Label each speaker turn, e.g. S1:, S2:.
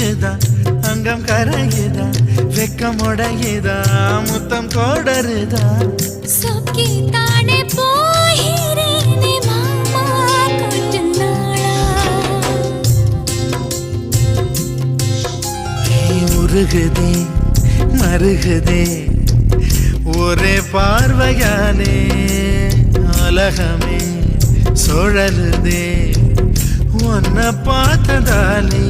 S1: உருகுதா அங்கம் கரையுதா வெக்கம் உடையுதா முத்தம் கோடருதா
S2: சொக்கி தானே போகிறேனே மாமா கொஞ்ச நாளா
S1: உருகுதே மருகுதே ஒரே பார்வையாலே அலகமே சுழலுதே உன்னை பார்த்ததாலே